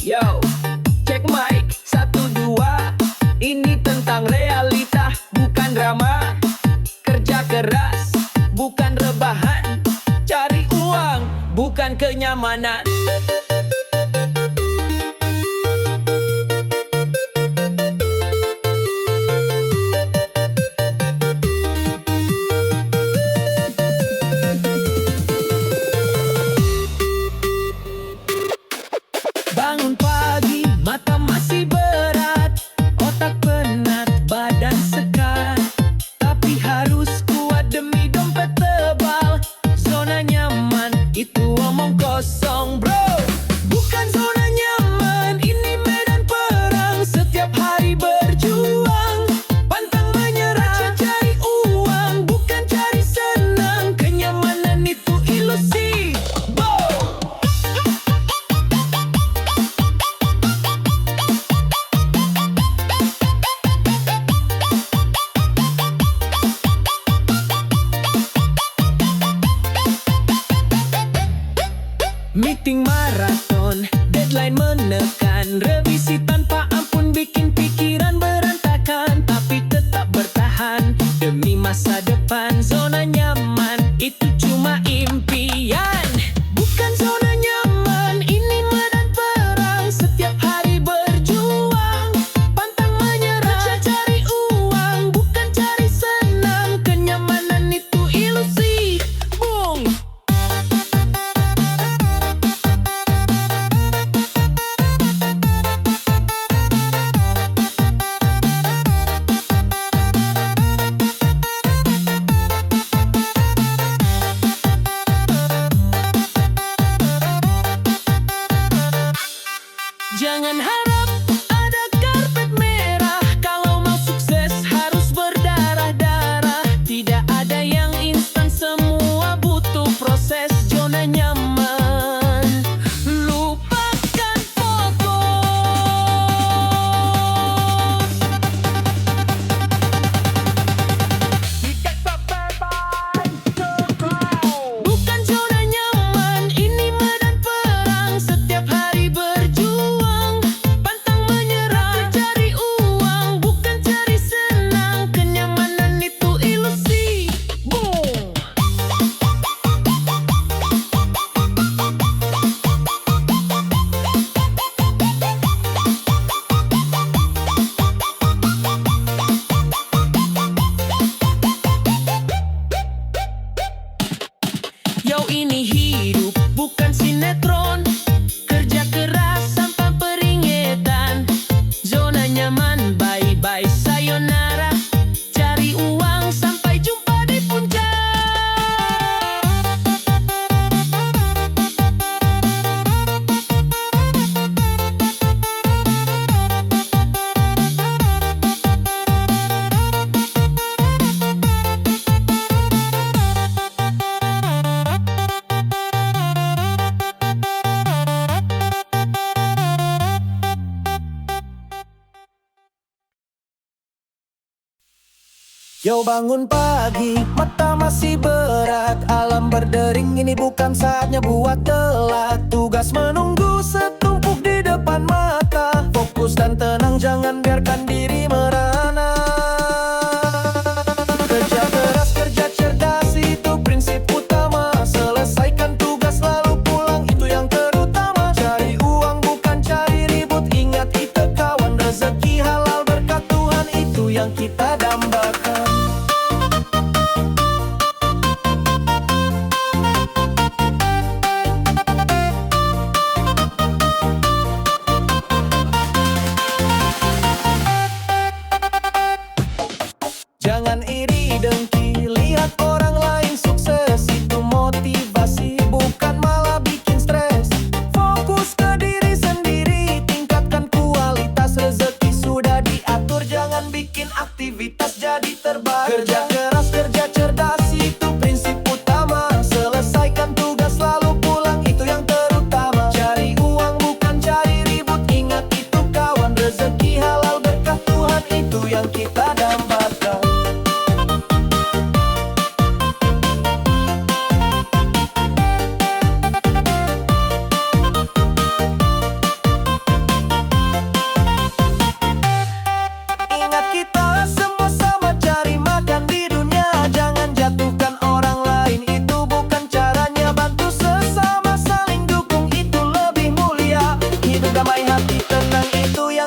Yo, cek mic, satu dua. Ini tentang realita, bukan drama. Kerja keras, bukan rebahan. Cari uang, bukan kenyamanan. Bangun pagi, mata masih berat, otak penat, badan sekat. Tapi harus kuat demi dompet tebal. Zona nyaman, itu omong kosong bro. Bukan zona nyaman, ini medan perang. Setiap hari berjuang, pantang menyerah. Cari uang, bukan cari senang. Kenyamanan itu ilusi. Meeting maraton, deadline menekan. Revisi tanpa ampun bikin pikiran berantakan. Tapi tetap bertahan demi masa depan. Zona nyaman, itu cuma impian. Bukan zona nyaman, ini medan perang. Setiap hari berjuang, pantang menyerah. Cari uang, bukan cari senang. Kenyamanan itu ilusi. Boom. Jangan harap ada karpet merah. Kalau mau sukses harus berdarah-darah. Tidak ada yang instan, semua butuh proses. Zona nyaman, lupakan fokus. Bukan zona nyaman, ini medan perang. Setiap hari berjuang, pantang menyerah. Cari uang, bukan cari senang. Kenyamanan itu ilusi. Boom. Yo, ini hidup, bukan sinetron. Kerja keras sampai peringatan. Zona nyaman, bye-bye, sayonara. Cari uang sampai jumpa di puncak. Yo, bangun pagi, mata masih berat. Alam berdering, ini bukan saatnya buat telat. Tugas menunggu setumpuk di depan mata. Fokus dan tenang, jangan biarkan diri merana. Kerja keras, kerja cerdas, itu prinsip utama. Selesaikan tugas lalu pulang, itu yang terutama. Cari uang bukan cari ribut, ingat itu kawan. Rezeki halal berkat Tuhan, itu yang kita dambakan.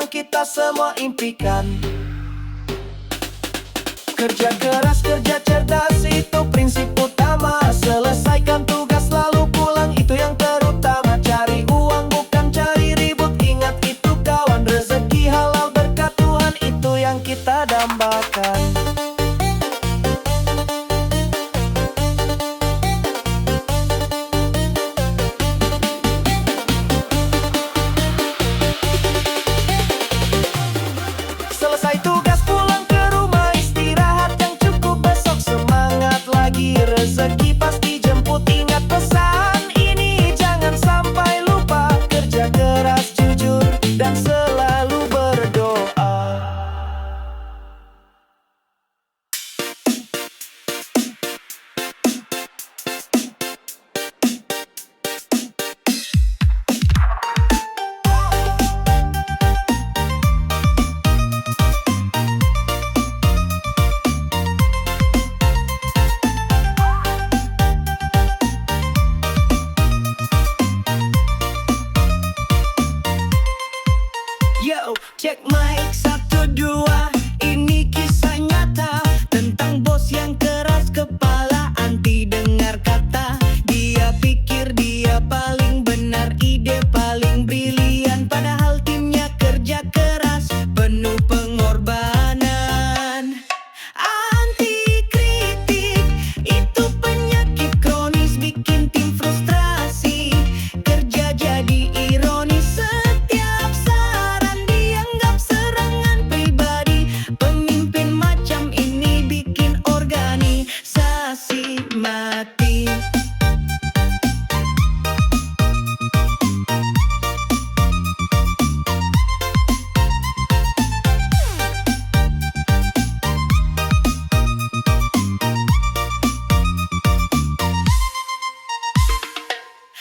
yang kita semua impikan. Kerja keras, kerja cerdas, itu prinsip utama. Selesaikan tugas lalu pulang, itu yang terutama. Cari uang bukan cari ribut, ingat itu kawan. Rezeki halal berkat Tuhan, itu yang kita dambakan. Selesai tugas pulang ke rumah, istirahat yang cukup, besok semangat lagi. Rezeki pasti jemput, ingat pesan ini jangan sampai lupa. Kerja keras, jujur, dan selalu berdoa. Yo, cek mic 1, 2. Ini kisah nyata tentang bos yang keras kepala, anti dengar kata. Dia pikir dia paling benar, ide paling brilian, padahal timnya kerja keras, penuh pengorbanan. Anti kritik, itu penyakit kronis, bikin tim frustrasi. Kerja jadi ironis, setiap saran dianggap serangan pribadi. Pemimpin macam ini bikin organisasi mati.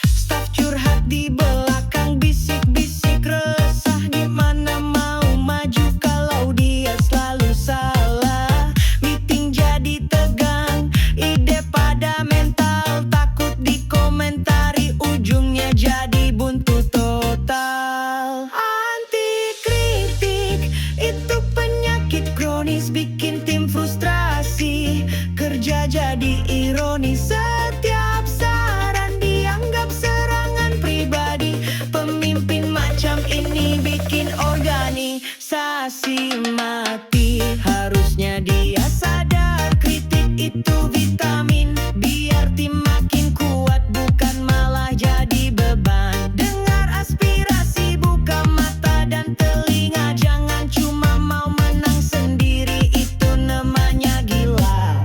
Staf curhat di belakang, bisik-bisik resah, di mana mau maju kalau dia selalu salah. Meeting jadi tegang, ide pada mental, takut dikomentari, ujungnya jadi buntu total. Anti kritik, itu penyakit kronis, bikin tim frustrasi. Kerja jadi ironis, setiap saran dianggap serangan pribadi. Pemimpin macam ini bikin organisasi mati. Harusnya dia sadar, kritik itu vitamin, biar tim makin kuat, bukan malah jadi beban. Dengar aspirasi, buka mata dan telinga, jangan cuma mau menang sendiri, itu namanya gila.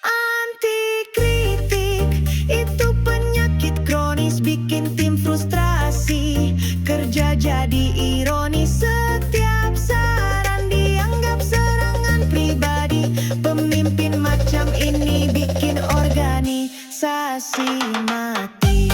Anti kritik, itu penyakit kronis, bikin tim frustrasi. Kerja jadi ironis, setiap saran dianggap serangan pribadi. Pemimpin macam ini bikin organisasi mati.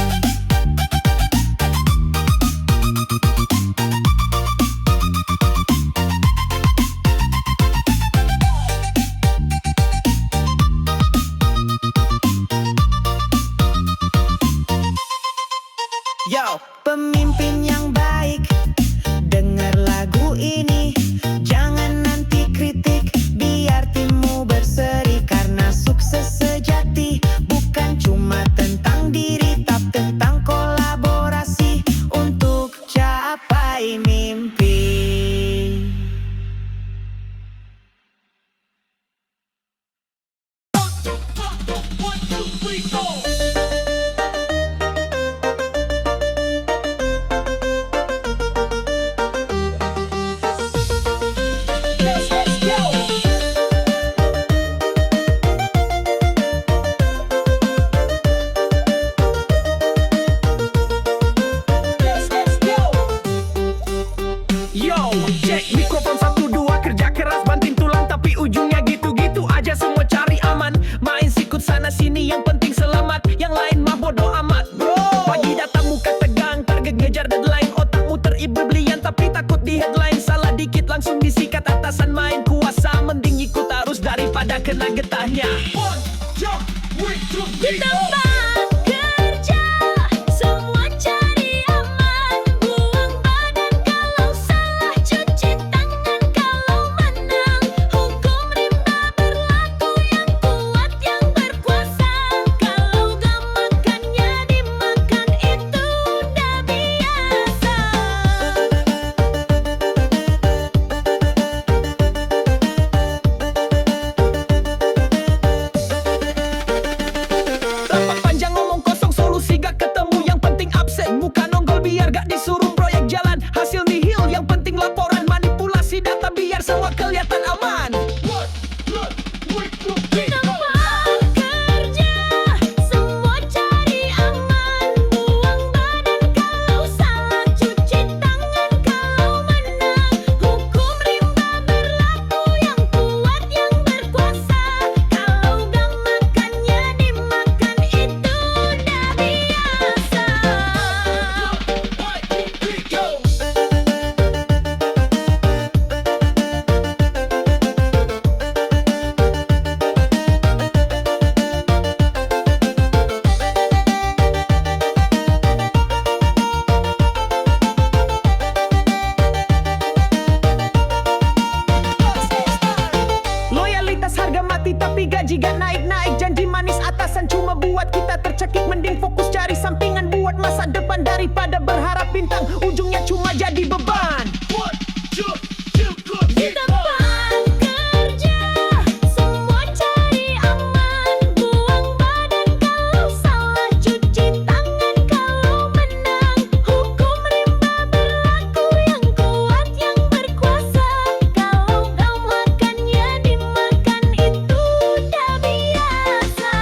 Yo, pemimpin yang baik, dengar lagu ini, jangan nanti kritik, biar timmu berseri. Karena sukses sejati bukan cuma tentang diri, tapi tentang kolaborasi untuk capai mimpi. Yang penting selamat, yang lain mah bodo amat. Pagi datang semuanya. Di tempat kerja, semua cari aman. Buang badan kalau salah, cuci tangan kalau menang. Hukum rimba berlaku, yang kuat yang berkuasa. Kalau gak makannya dimakan, itu udah biasa. Rapat panjang ngomong kosong, solusi gak ketemu. Yang penting absen, muka nonggol biar gak disuruh proyek jalan. Hasil nihil, yang penting laporan. Manipulasi data biar semua kelihatan aman. Di tempat kerja, semua cari aman. Buang badan kalau salah, cuci tangan kalau menang. Hukum rimba berlaku, yang kuat yang berkuasa. Kalau gak makannya dimakan, itu udah biasa. Loyalitas harga mati tapi gaji gak naik-naik. Janji manis atasan cuma buat kita tercekik. Mending fokus cari sampingan buat masa depan, daripada berharap bintang ujungnya cuma jadi beban. Di tempat kerja, semua cari aman. Buang badan kalau salah, cuci tangan kalau menang. Hukum rimba berlaku, yang kuat yang berkuasa. Kalau gak makannya dimakan, itu udah biasa.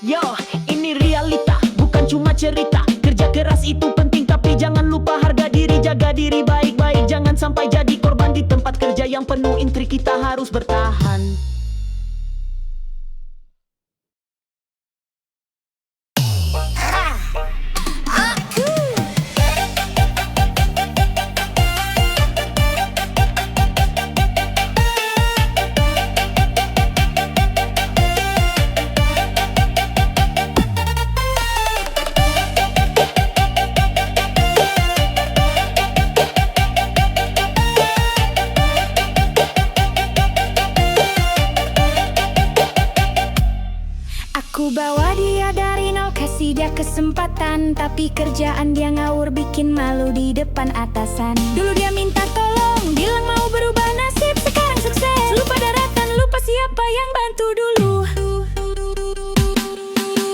Yo, ini realita, bukan cuma cerita. Kerja keras itu penting, tapi jangan lupa harga diri. Jaga diri baik-baik, jangan sampai jadi korban. Di tempat kerja yang penuh intrik, kita harus bertahan. Aku bawa dia dari nol, kasih dia kesempatan. Tapi kerjaan dia ngawur, bikin malu di depan atasan. Dulu dia minta tolong, bilang mau berubah nasib. Sekarang sukses, lupa daratan, lupa siapa yang bantu dulu.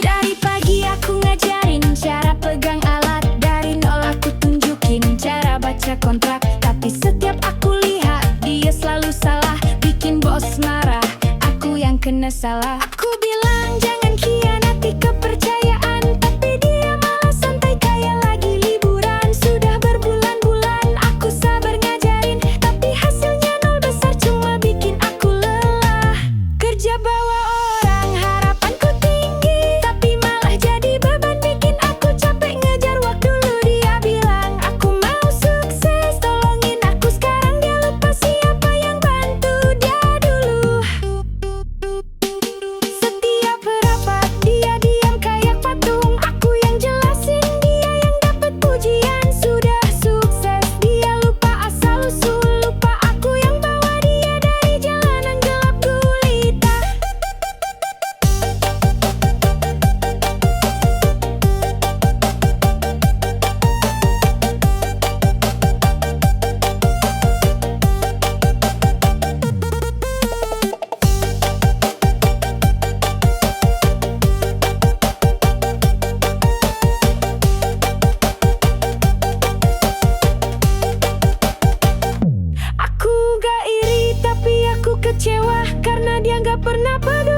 Dari pagi aku ngajarin cara pegang alat. Dari nol aku tunjukin cara baca kontrak. Tapi setiap aku lihat, dia selalu salah. Bikin bos marah, aku yang kena salah. Aku bilang jangan khianati kepercayaan, tapi dia malah santai kayak lagi liburan. Sudah berbulan-bulan aku sabar ngajarin, tapi hasilnya nol besar, cuma bikin aku lelah. Kerja bawa orang, harapanku tinggi, tapi malah jadi beban, bikin aku capek ngejar waktu. Dulu dia bilang aku mau sukses, tolongin aku. Sekarang dia lupa siapa yang bantu dia dulu. Setiap rapat dia diam kayak patung. Aku yang jelasin, dia yang dapat pujian. Sudah sukses dia lupa asal usul, lupa aku yang bawa dia dari jalanan gelap gulita. Aku gak iri, tapi aku kecewa karena dia gak pernah peduli.